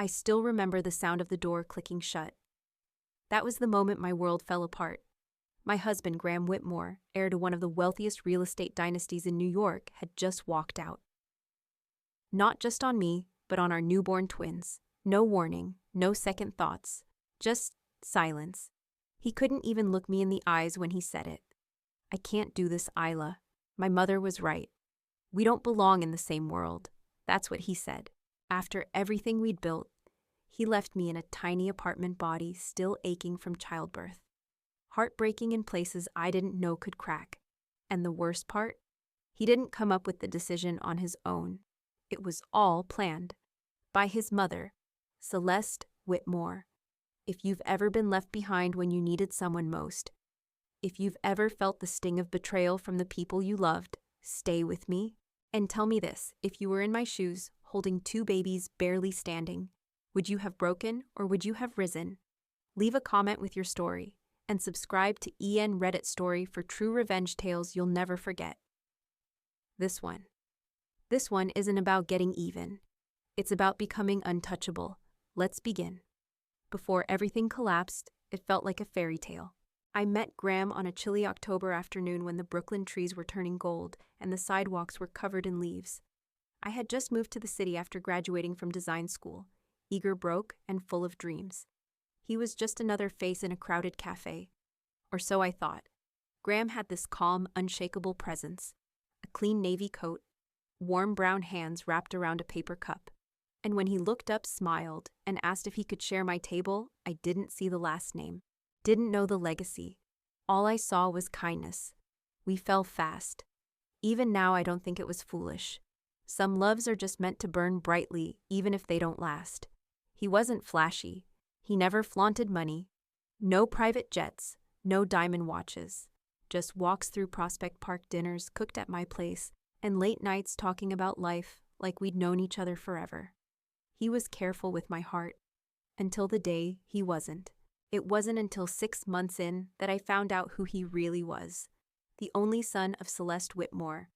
I still remember the sound of the door clicking shut. That was the moment my world fell apart. My husband, Graham Whitmore, heir to one of the wealthiest real estate dynasties in New York, had just walked out. Not just on me, but on our newborn twins. No warning, no second thoughts, just silence. He couldn't even look me in the eyes when he said it. I can't do this, Isla. My mother was right. We don't belong in the same world. That's what he said. After everything we'd built, he left me in a tiny apartment body still aching from childbirth. Heartbreaking in places I didn't know could crack. And the worst part? He didn't come up with the decision on his own. It was all planned. By his mother, Celeste Whitmore. If you've ever been left behind when you needed someone most, if you've ever felt the sting of betrayal from the people you loved, stay with me. And tell me this, if you were in my shoes, holding 2 babies barely standing, would you have broken or would you have risen? Leave a comment with your story, and subscribe to EN Reddit Story for true revenge tales you'll never forget. This one isn't about getting even. It's about becoming untouchable. Let's begin. Before everything collapsed, it felt like a fairy tale. I met Graham on a chilly October afternoon when the Brooklyn trees were turning gold and the sidewalks were covered in leaves. I had just moved to the city after graduating from design school, eager, broke, and full of dreams. He was just another face in a crowded cafe. Or so I thought. Graham had this calm, unshakable presence, a clean navy coat, warm brown hands wrapped around a paper cup. And when he looked up, smiled, and asked if he could share my table, I didn't see the last name. Didn't know the legacy. All I saw was kindness. We fell fast. Even now, I don't think it was foolish. Some loves are just meant to burn brightly, even if they don't last. He wasn't flashy. He never flaunted money. No private jets, no diamond watches. Just walks through Prospect Park dinners cooked at my place, and late nights talking about life like we'd known each other forever. He was careful with my heart. Until the day he wasn't. It wasn't until 6 months in that I found out who he really was. The only son of Celeste Whitmore,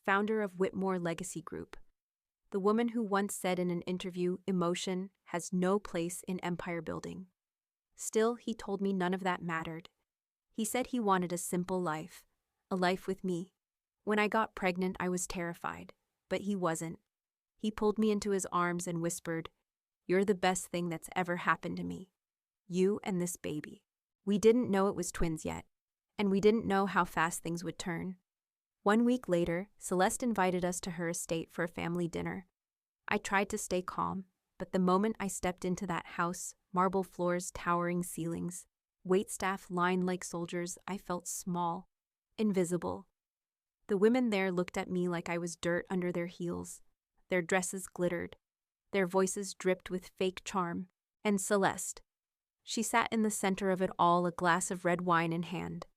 founder of Whitmore Legacy Group. The woman who once said in an interview, emotion has no place in empire building. Still, he told me none of that mattered. He said he wanted a simple life, a life with me. When I got pregnant, I was terrified, but he wasn't. He pulled me into his arms and whispered, "You're the best thing that's ever happened to me. You and this baby." We didn't know it was twins yet, and we didn't know how fast things would turn. 1 week later, Celeste invited us to her estate for a family dinner. I tried to stay calm, but the moment I stepped into that house, marble floors, towering ceilings, waitstaff lined like soldiers, I felt small, invisible. The women there looked at me like I was dirt under their heels. Their dresses glittered. Their voices dripped with fake charm. And Celeste. She sat in the center of it all, a glass of red wine in hand.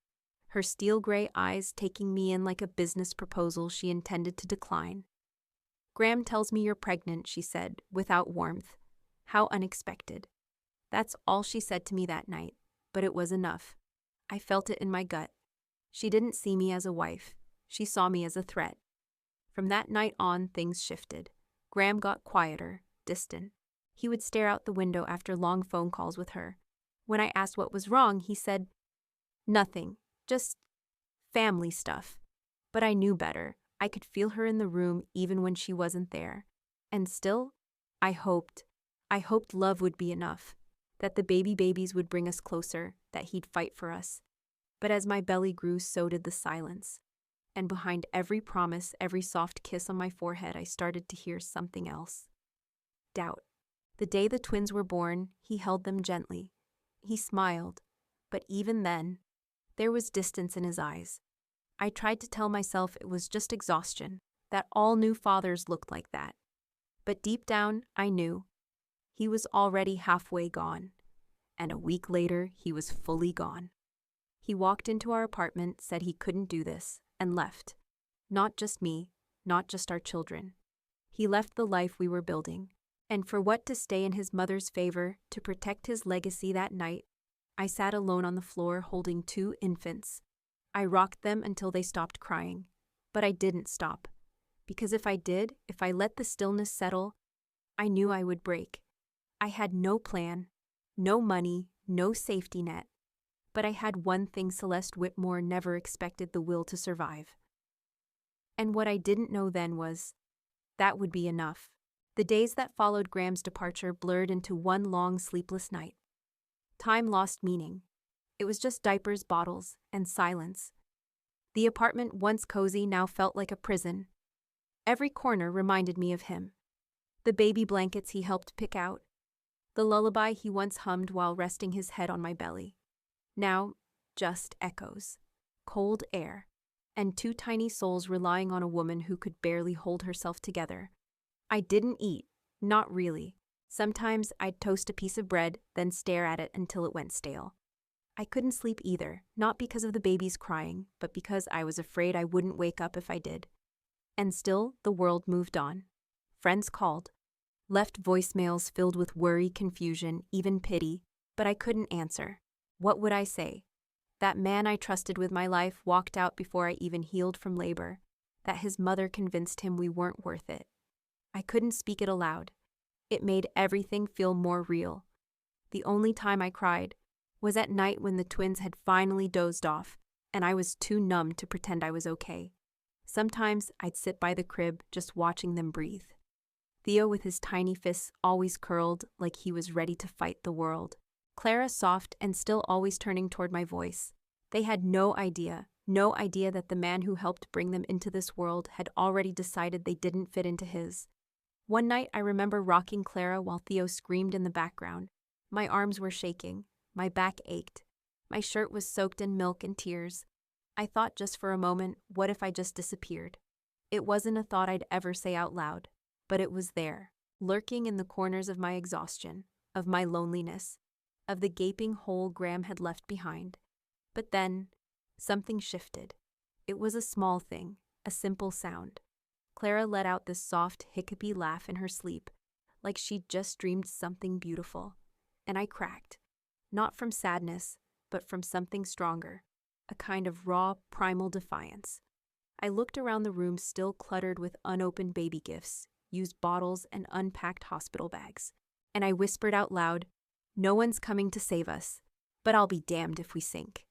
Her steel-gray eyes taking me in like a business proposal she intended to decline. "Graham tells me you're pregnant," she said, without warmth. How unexpected. That's all she said to me that night, but it was enough. I felt it in my gut. She didn't see me as a wife. She saw me as a threat. From that night on, things shifted. Graham got quieter, distant. He would stare out the window after long phone calls with her. When I asked what was wrong, he said, "Nothing, just family stuff." But I knew better. I could feel her in the room even when she wasn't there. And still, I hoped love would be enough, that the babies would bring us closer, that he'd fight for us. But as my belly grew, so did the silence. And behind every promise, every soft kiss on my forehead, I started to hear something else. Doubt. The day the twins were born, he held them gently. He smiled, but even then, there was distance in his eyes. I tried to tell myself it was just exhaustion, that all new fathers looked like that. But deep down, I knew. He was already halfway gone, and a week later, he was fully gone. He walked into our apartment, said he couldn't do this, and left. Not just me, not just our children. He left the life we were building. And for what to stay in his mother's favor, to protect his legacy that night, I sat alone on the floor holding 2 infants. I rocked them until they stopped crying. But I didn't stop. Because if I did, if I let the stillness settle, I knew I would break. I had no plan, no money, no safety net. But I had one thing Celeste Whitmore never expected: the will to survive. And what I didn't know then was that would be enough. The days that followed Graham's departure blurred into one long sleepless night. Time lost meaning. It was just diapers, bottles, and silence. The apartment, once cozy, now felt like a prison. Every corner reminded me of him. The baby blankets he helped pick out. The lullaby he once hummed while resting his head on my belly. Now, just echoes. Cold air. And two tiny souls relying on a woman who could barely hold herself together. I didn't eat. Not really. Sometimes I'd toast a piece of bread, then stare at it until it went stale. I couldn't sleep either, not because of the babies crying, but because I was afraid I wouldn't wake up if I did. And still, the world moved on. Friends called. Left voicemails filled with worry, confusion, even pity, but I couldn't answer. What would I say? That man I trusted with my life walked out before I even healed from labor. That his mother convinced him we weren't worth it. I couldn't speak it aloud. It made everything feel more real. The only time I cried was at night when the twins had finally dozed off, and I was too numb to pretend I was okay. Sometimes I'd sit by the crib just watching them breathe. Theo with his tiny fists always curled like he was ready to fight the world. Clara soft and still always turning toward my voice. They had no idea that the man who helped bring them into this world had already decided they didn't fit into his. One night I remember rocking Clara while Theo screamed in the background. My arms were shaking. My back ached. My shirt was soaked in milk and tears. I thought just for a moment, what if I just disappeared? It wasn't a thought I'd ever say out loud, but it was there, lurking in the corners of my exhaustion, of my loneliness, of the gaping hole Graham had left behind. But then, something shifted. It was a small thing, a simple sound. Clara let out this soft, hiccupy laugh in her sleep, like she'd just dreamed something beautiful. And I cracked. Not from sadness, but from something stronger, a kind of raw, primal defiance. I looked around the room still cluttered with unopened baby gifts, used bottles, and unpacked hospital bags, and I whispered out loud, "No one's coming to save us, but I'll be damned if we sink."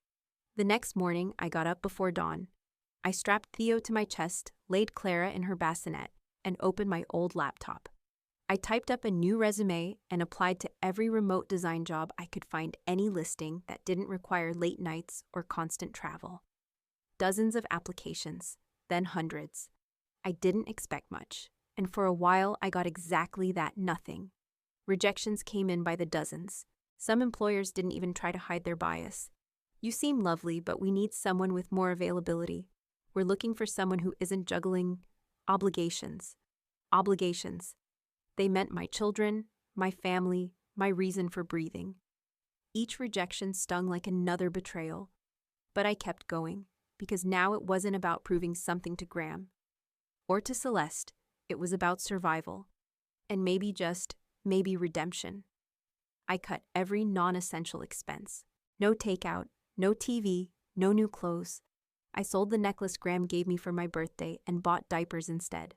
The next morning, I got up before dawn. I strapped Theo to my chest, laid Clara in her bassinet, and opened my old laptop. I typed up a new resume and applied to every remote design job I could find any listing that didn't require late nights or constant travel. Dozens of applications, then hundreds. I didn't expect much, and for a while I got exactly that: nothing. Rejections came in by the dozens. Some employers didn't even try to hide their bias. "You seem lovely, but we need someone with more availability. We're looking for someone who isn't juggling obligations." Obligations. They meant my children, my family, my reason for breathing. Each rejection stung like another betrayal. But I kept going, because now it wasn't about proving something to Graham or to Celeste. It was about survival, and maybe redemption. I cut every non-essential expense. No takeout, no TV, no new clothes. I sold the necklace Graham gave me for my birthday and bought diapers instead.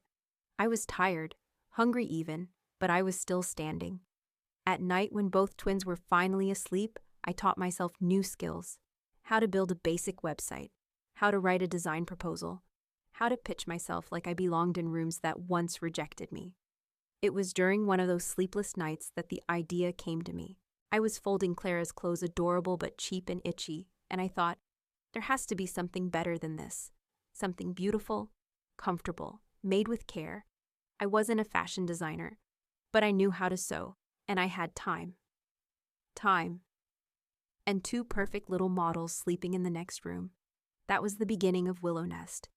I was tired, hungry even, but I was still standing. At night, when both twins were finally asleep, I taught myself new skills: how to build a basic website, how to write a design proposal, how to pitch myself like I belonged in rooms that once rejected me. It was during one of those sleepless nights that the idea came to me. I was folding Clara's clothes, adorable but cheap and itchy, and I thought, there has to be something better than this. Something beautiful, comfortable, made with care. I wasn't a fashion designer, but I knew how to sew, and I had time. Time. And two perfect little models sleeping in the next room. That was the beginning of Willow Nest.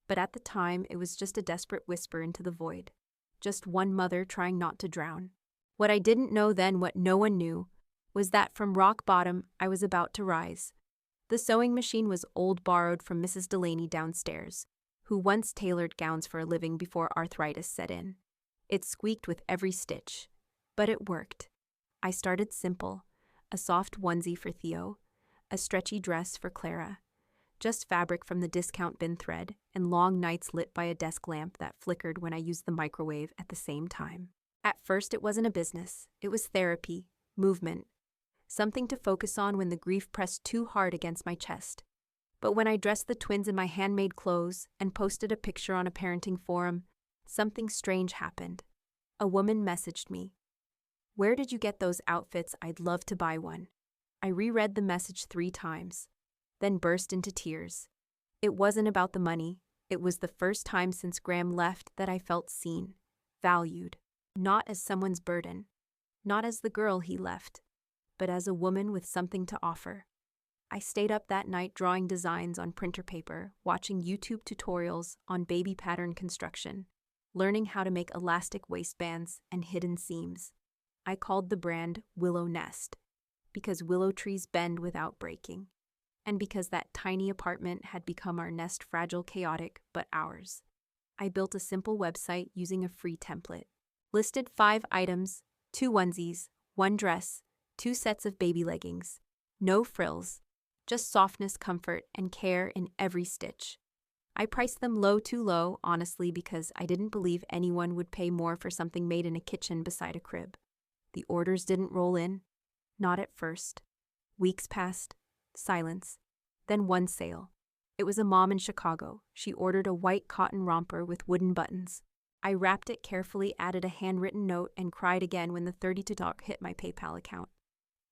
But at the time, it was just a desperate whisper into the void. Just one mother trying not to drown. What I didn't know then, what no one knew, was that from rock bottom, I was about to rise. The sewing machine was old, borrowed from Mrs. Delaney downstairs, who once tailored gowns for a living before arthritis set in. It squeaked with every stitch, but it worked. I started simple: a soft onesie for Theo, a stretchy dress for Clara, just fabric from the discount bin thread, and long nights lit by a desk lamp that flickered when I used the microwave at the same time. At first, it wasn't a business. It was therapy, movement, something to focus on when the grief pressed too hard against my chest. But when I dressed the twins in my handmade clothes and posted a picture on a parenting forum, something strange happened. A woman messaged me. "Where did you get those outfits? I'd love to buy one." I reread the message 3 times, then burst into tears. It wasn't about the money. It was the first time since Graham left that I felt seen, valued, not as someone's burden, not as the girl he left, but as a woman with something to offer. I stayed up that night drawing designs on printer paper, watching YouTube tutorials on baby pattern construction, learning how to make elastic waistbands and hidden seams. I called the brand Willow Nest, because willow trees bend without breaking, and because that tiny apartment had become our nest, fragile, chaotic, but ours. I built a simple website using a free template. Listed 5 items, 2 onesies, 1 dress, 2 sets of baby leggings. No frills, just softness, comfort, and care in every stitch. I priced them low, too low, honestly, because I didn't believe anyone would pay more for something made in a kitchen beside a crib. The orders didn't roll in. Not at first. Weeks passed. Silence. Then one sale. It was a mom in Chicago. She ordered a white cotton romper with wooden buttons. I wrapped it carefully, added a handwritten note, and cried again when the $32 hit my PayPal account.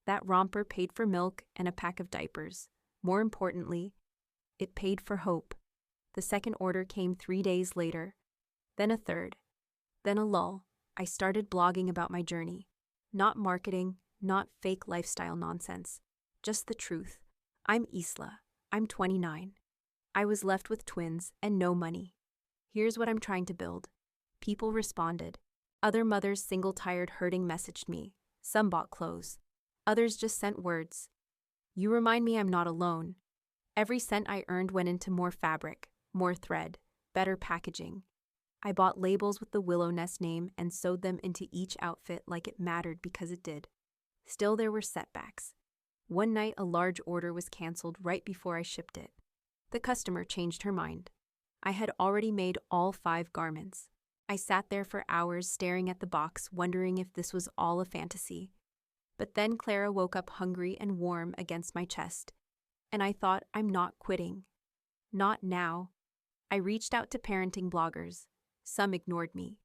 That romper paid for milk and a pack of diapers. More importantly, it paid for hope. The second order came 3 days later, then a third, then a lull. I started blogging about my journey. Not marketing, not fake lifestyle nonsense. Just the truth. I'm Isla. I'm 29. I was left with twins and no money. Here's what I'm trying to build. People responded. Other mothers, single, tired, hurting, messaged me. Some bought clothes. Others just sent words. You remind me I'm not alone. Every cent I earned went into more fabric, more thread, better packaging. I bought labels with the Willow Nest name and sewed them into each outfit like it mattered, because it did. Still, there were setbacks. One night, a large order was canceled right before I shipped it. The customer changed her mind. I had already made all 5 garments. I sat there for hours staring at the box, wondering if this was all a fantasy. But then Clara woke up hungry and warm against my chest, and I thought, I'm not quitting. Not now. I reached out to parenting bloggers. Some ignored me.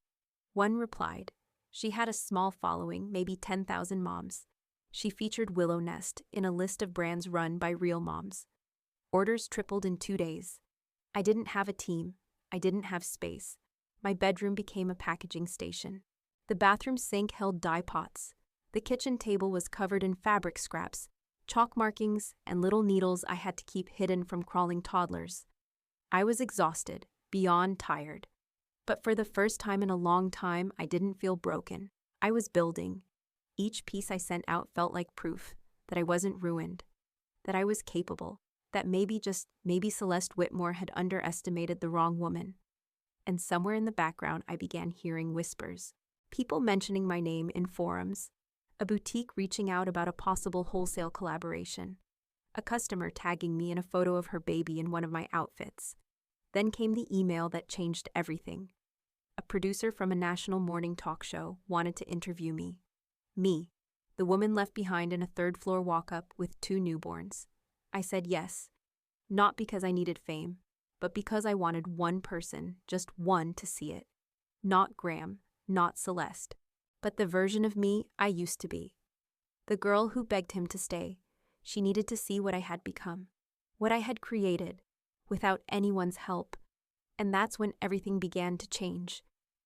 One replied. She had a small following, maybe 10,000 moms. She featured Willow Nest in a list of brands run by real moms. Orders tripled in 2 days. I didn't have a team. I didn't have space. My bedroom became a packaging station. The bathroom sink held dye pots. The kitchen table was covered in fabric scraps, chalk markings, and little needles I had to keep hidden from crawling toddlers. I was exhausted, beyond tired. But for the first time in a long time, I didn't feel broken. I was building. Each piece I sent out felt like proof that I wasn't ruined, that I was capable, that maybe, just maybe, Celeste Whitmore had underestimated the wrong woman. And somewhere in the background, I began hearing whispers. People mentioning my name in forums. A boutique reaching out about a possible wholesale collaboration. A customer tagging me in a photo of her baby in one of my outfits. Then came the email that changed everything. A producer from a national morning talk show wanted to interview me. Me, the woman left behind in a 3rd-floor walk-up with 2 newborns. I said yes, not because I needed fame, but because I wanted one person, just one, to see it. Not Graham, not Celeste, but the version of me I used to be. The girl who begged him to stay. She needed to see what I had become, what I had created, without anyone's help. And that's when everything began to change.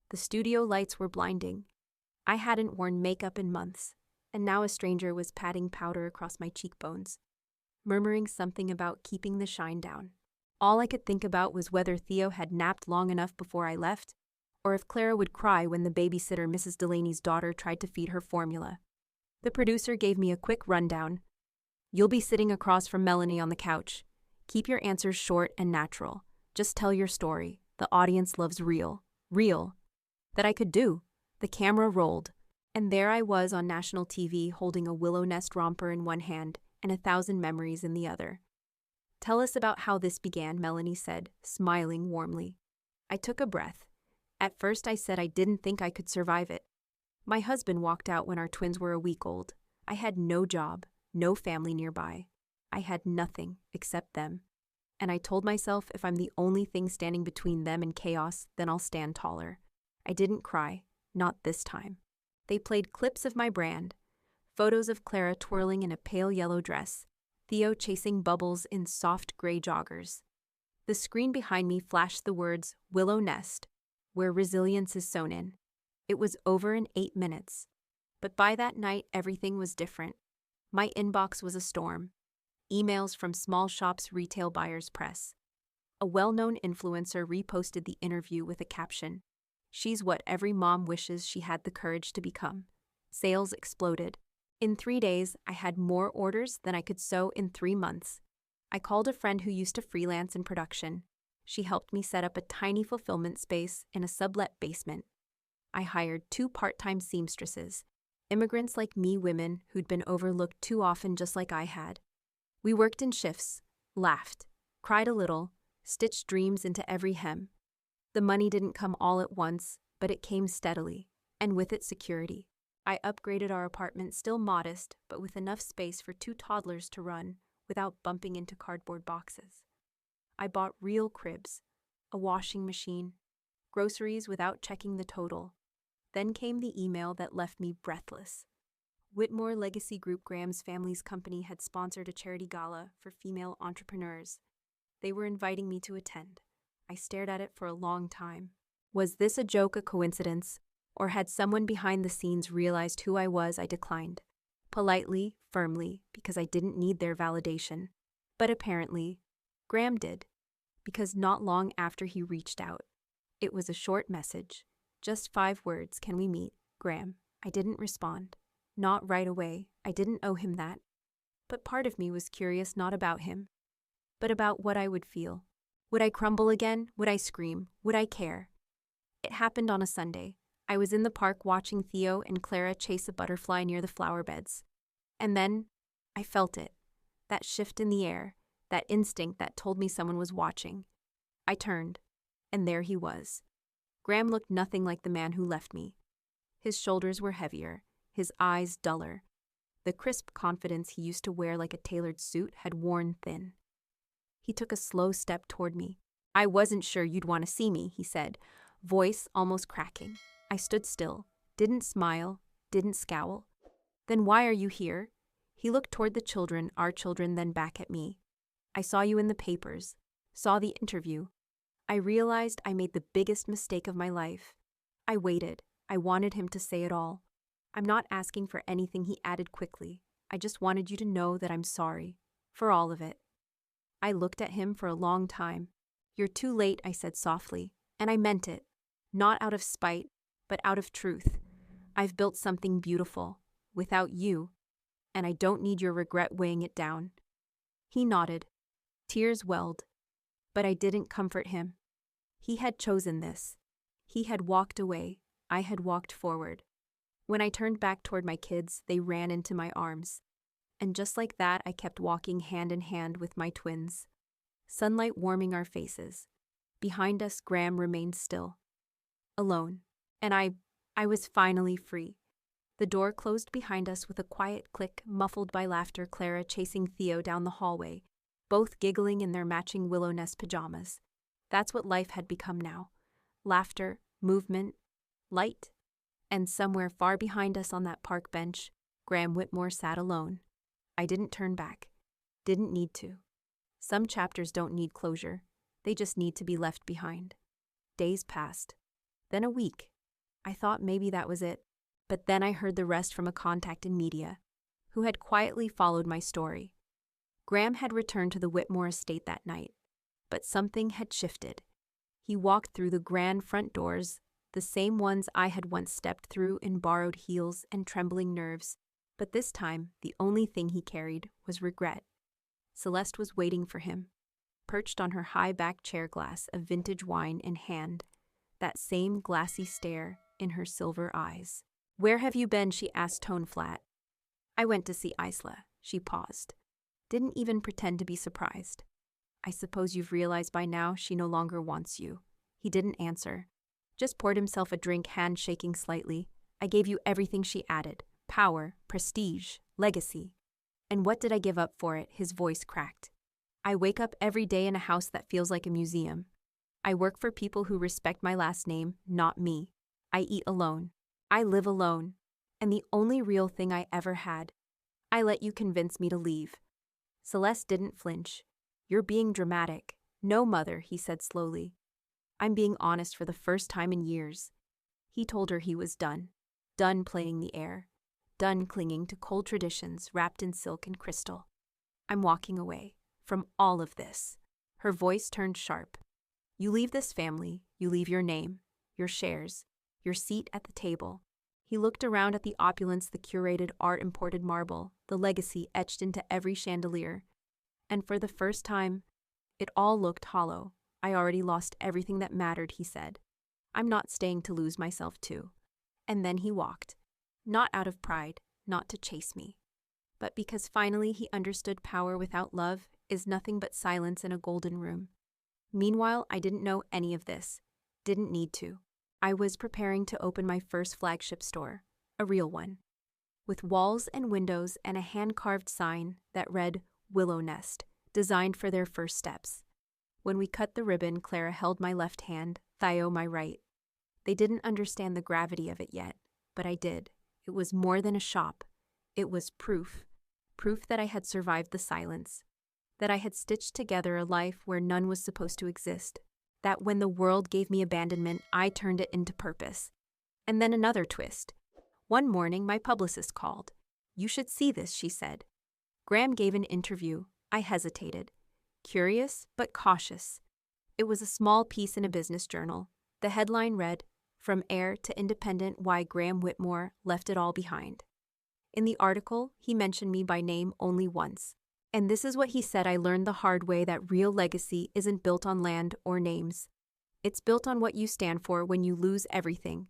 The studio lights were blinding. I hadn't worn makeup in months, and now a stranger was patting powder across my cheekbones, murmuring something about keeping the shine down. All I could think about was whether Theo had napped long enough before I left, or if Clara would cry when the babysitter, Mrs. Delaney's daughter, tried to feed her formula. The producer gave me a quick rundown. You'll be sitting across from Melanie on the couch. Keep your answers short and natural. Just tell your story. The audience loves real. Real. That I could do. The camera rolled. And there I was on national TV holding a Willow Nest romper in one hand and 1,000 memories in the other. Tell us about how this began, Melanie said, smiling warmly. I took a breath. At first I said I didn't think I could survive it. My husband walked out when our twins were a week old. I had no job, no family nearby. I had nothing except them. And I told myself if I'm the only thing standing between them and chaos, then I'll stand taller. I didn't cry, not this time. They played clips of my brand, photos of Clara twirling in a pale yellow dress, Theo chasing bubbles in soft gray joggers. The screen behind me flashed the words, Willow Nest, where resilience is sewn in. It was over in 8 minutes. But by that night, everything was different. My inbox was a storm. Emails from small shops, retail buyers press. A well-known influencer reposted the interview with a caption, "She's what every mom wishes she had the courage to become." Sales exploded. In 3 days, I had more orders than I could sew in 3 months. I called a friend who used to freelance in production. She helped me set up a tiny fulfillment space in a sublet basement. I hired 2 part-time seamstresses, immigrants like me women who'd been overlooked too often just like I had. We worked in shifts, laughed, cried a little, stitched dreams into every hem. The money didn't come all at once, but it came steadily, and with it security. I upgraded our apartment, still modest, but with enough space for 2 toddlers to run without bumping into cardboard boxes. I bought real cribs, a washing machine, groceries without checking the total. Then came the email that left me breathless. Whitmore Legacy Group, Graham's family's company, had sponsored a charity gala for female entrepreneurs. They were inviting me to attend. I stared at it for a long time. Was this a joke, a coincidence? Or had someone behind the scenes realized who I was? I declined. Politely, firmly, because I didn't need their validation. But apparently, Graham did, because not long after he reached out. It was a short message. Just 5 words, "Can we meet, Graham?" I didn't respond. Not right away. I didn't owe him that. But part of me was curious not about him, but about what I would feel. Would I crumble again? Would I scream? Would I care? It happened on a Sunday. I was in the park watching Theo and Clara chase a butterfly near the flower beds. And then I felt it. That shift in the air, that instinct that told me someone was watching. I turned, and there he was. Graham looked nothing like the man who left me. His shoulders were heavier, his eyes duller. The crisp confidence he used to wear like a tailored suit had worn thin. He took a slow step toward me. "I wasn't sure you'd want to see me," he said, voice almost cracking. I stood still, didn't smile, didn't scowl. "Then why are you here?" He looked toward the children, our children, then back at me. "I saw you in the papers, saw the interview." I realized I made the biggest mistake of my life. I waited. I wanted him to say it all. "I'm not asking for anything," he added quickly. "I just wanted you to know that I'm sorry. For all of it." I looked at him for a long time. "You're too late," I said softly, and I meant it. Not out of spite, but out of truth. I've built something beautiful, without you, and I don't need your regret weighing it down. He nodded. Tears welled, but I didn't comfort him. He had chosen this. He had walked away. I had walked forward. When I turned back toward my kids, they ran into my arms. And just like that, I kept walking hand in hand with my twins. Sunlight warming our faces. Behind us, Graham remained still. Alone. And I was finally free. The door closed behind us with a quiet click, muffled by laughter. Clara chasing Theo down the hallway, both giggling in their matching Willow Nest pajamas. That's what life had become now. Laughter, movement, light. And somewhere far behind us on that park bench, Graham Whitmore sat alone. I didn't turn back. Didn't need to. Some chapters don't need closure. They just need to be left behind. Days passed. Then a week. I thought maybe that was it. But then I heard the rest from a contact in media, who had quietly followed my story. Graham had returned to the Whitmore estate that night, but something had shifted. He walked through the grand front doors, the same ones I had once stepped through in borrowed heels and trembling nerves, but this time the only thing he carried was regret. Celeste was waiting for him, perched on her high-backed chair glass of vintage wine in hand, that same glassy stare in her silver eyes. "Where have you been?" she asked, tone flat. "I went to see Isla." She paused. Didn't even pretend to be surprised. "I suppose you've realized by now she no longer wants you." He didn't answer. Just poured himself a drink, hand shaking slightly. I gave you everything, she added. Power, prestige, legacy. And what did I give up for it? His voice cracked. I wake up every day in a house that feels like a museum. I work for people who respect my last name, not me. I eat alone. I live alone. And the only real thing I ever had. I let you convince me to leave. Celeste didn't flinch. You're being dramatic. No, mother, he said slowly. I'm being honest for the first time in years. He told her he was done. Done playing the heir. Done clinging to cold traditions wrapped in silk and crystal. I'm walking away from all of this. Her voice turned sharp. You leave this family, you leave your name, your shares, your seat at the table. He looked around at the opulence, the curated art, imported marble, the legacy etched into every chandelier. And for the first time, it all looked hollow. I already lost everything that mattered, he said. I'm not staying to lose myself too. And then he walked. Not out of pride, not to chase me, but because finally he understood power without love is nothing but silence in a golden room. Meanwhile, I didn't know any of this. Didn't need to. I was preparing to open my first flagship store, a real one, with walls and windows and a hand-carved sign that read Willow Nest, designed for their first steps. When we cut the ribbon, Clara held my left hand, Theo my right. They didn't understand the gravity of it yet, but I did. It was more than a shop. It was proof. Proof that I had survived the silence. That I had stitched together a life where none was supposed to exist. That when the world gave me abandonment, I turned it into purpose. And then another twist. One morning, my publicist called. You should see this, she said. Graham gave an interview. I hesitated. Curious, but cautious. It was a small piece in a business journal. The headline read, From Heir to Independent, Why Graham Whitmore Left It All Behind. In the article, he mentioned me by name only once. And this is what he said: I learned the hard way that real legacy isn't built on land or names. It's built on what you stand for when you lose everything.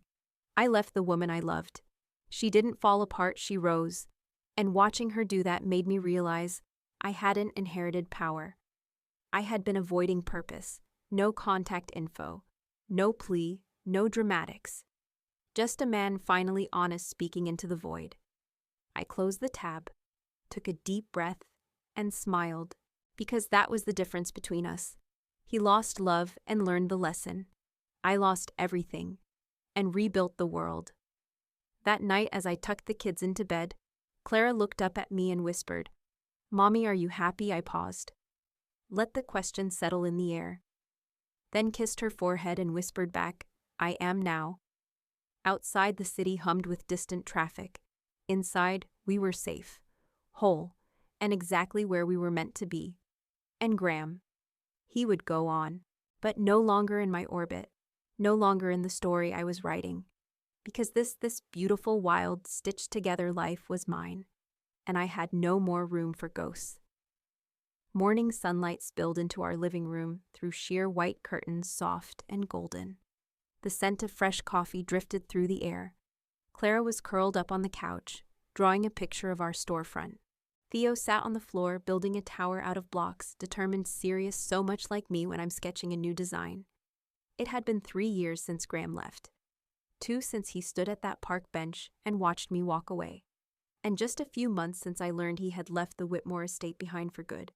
I left the woman I loved. She didn't fall apart, she rose. And watching her do that made me realize I hadn't inherited power. I had been avoiding purpose. No contact info. No plea. No dramatics. Just a man finally honest speaking into the void. I closed the tab, took a deep breath, and smiled, because that was the difference between us. He lost love and learned the lesson. I lost everything and rebuilt the world. That night, as I tucked the kids into bed, Clara looked up at me and whispered, Mommy, are you happy? I paused. Let the question settle in the air. Then kissed her forehead and whispered back, I am now. Outside, the city hummed with distant traffic. Inside, we were safe, whole, and exactly where we were meant to be. And Graham, he would go on, but no longer in my orbit, no longer in the story I was writing, because this beautiful, wild, stitched-together life was mine, and I had no more room for ghosts. Morning sunlight spilled into our living room through sheer white curtains, soft and golden. The scent of fresh coffee drifted through the air. Clara was curled up on the couch, drawing a picture of our storefront. Theo sat on the floor, building a tower out of blocks, determined, serious, so much like me when I'm sketching a new design. It had been 3 years since Graham left. 2 since he stood at that park bench and watched me walk away. And just a few months since I learned he had left the Whitmore estate behind for good.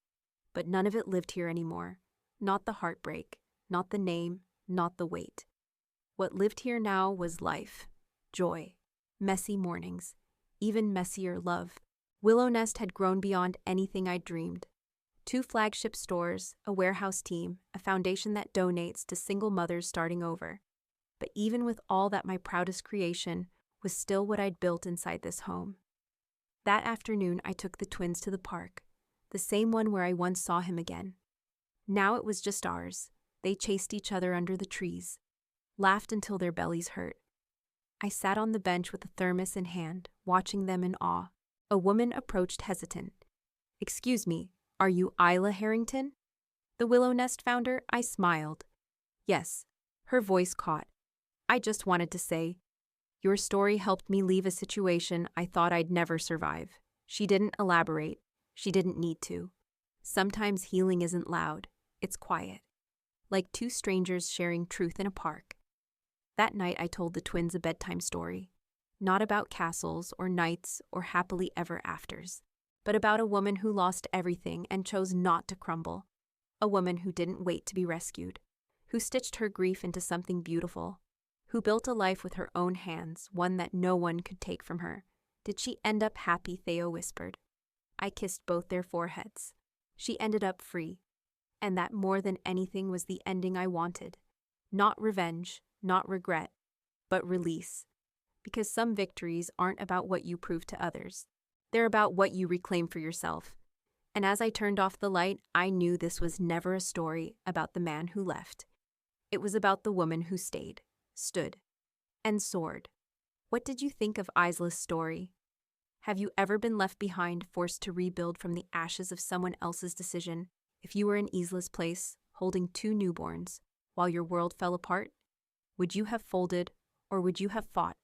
But none of it lived here anymore. Not the heartbreak, not the name, not the weight. What lived here now was life, joy, messy mornings, even messier love. Willow Nest had grown beyond anything I'd dreamed. 2 flagship stores, a warehouse team, a foundation that donates to single mothers starting over. But even with all that, my proudest creation was still what I'd built inside this home. That afternoon, I took the twins to the park, the same one where I once saw him again. Now it was just ours. They chased each other under the trees, laughed until their bellies hurt. I sat on the bench with a thermos in hand, watching them in awe. A woman approached hesitant. Excuse me, are you Isla Harrington? The Willow Nest founder? I smiled. Yes. Her voice caught. I just wanted to say, your story helped me leave a situation I thought I'd never survive. She didn't elaborate. She didn't need to. Sometimes healing isn't loud. It's quiet. Like 2 strangers sharing truth in a park. That night I told the twins a bedtime story. Not about castles or knights or happily ever afters, but about a woman who lost everything and chose not to crumble. A woman who didn't wait to be rescued, who stitched her grief into something beautiful, who built a life with her own hands, one that no one could take from her. Did she end up happy? Theo whispered. I kissed both their foreheads. She ended up free. And that more than anything was the ending I wanted. Not revenge, not regret, but release. Because some victories aren't about what you prove to others. They're about what you reclaim for yourself. And as I turned off the light, I knew this was never a story about the man who left. It was about the woman who stayed, stood, and soared. What did you think of Isla's story? Have you ever been left behind, forced to rebuild from the ashes of someone else's decision? If you were in Isla's place, holding 2 newborns, while your world fell apart, would you have folded or would you have fought?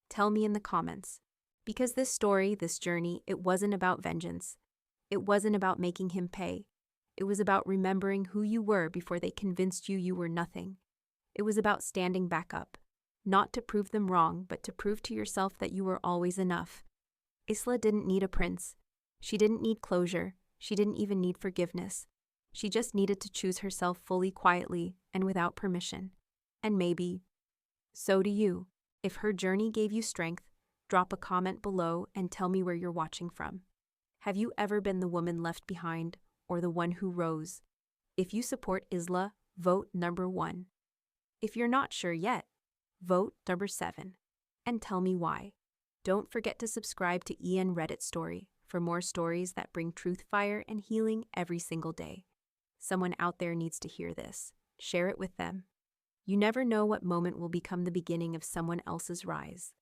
Tell me in the comments. Because this story, this journey, it wasn't about vengeance. It wasn't about making him pay. It was about remembering who you were before they convinced you were nothing. It was about standing back up, not to prove them wrong, but to prove to yourself that you were always enough. Isla didn't need a prince. She didn't need closure. She didn't even need forgiveness. She just needed to choose herself fully, quietly, and without permission. And maybe, so do you. If her journey gave you strength, drop a comment below and tell me where you're watching from. Have you ever been the woman left behind or the one who rose? If you support Isla, vote number 1. If you're not sure yet, vote number 7. And tell me why. Don't forget to subscribe to EN Reddit Story for more stories that bring truth, fire, and healing every single day. Someone out there needs to hear this. Share it with them. You never know what moment will become the beginning of someone else's rise.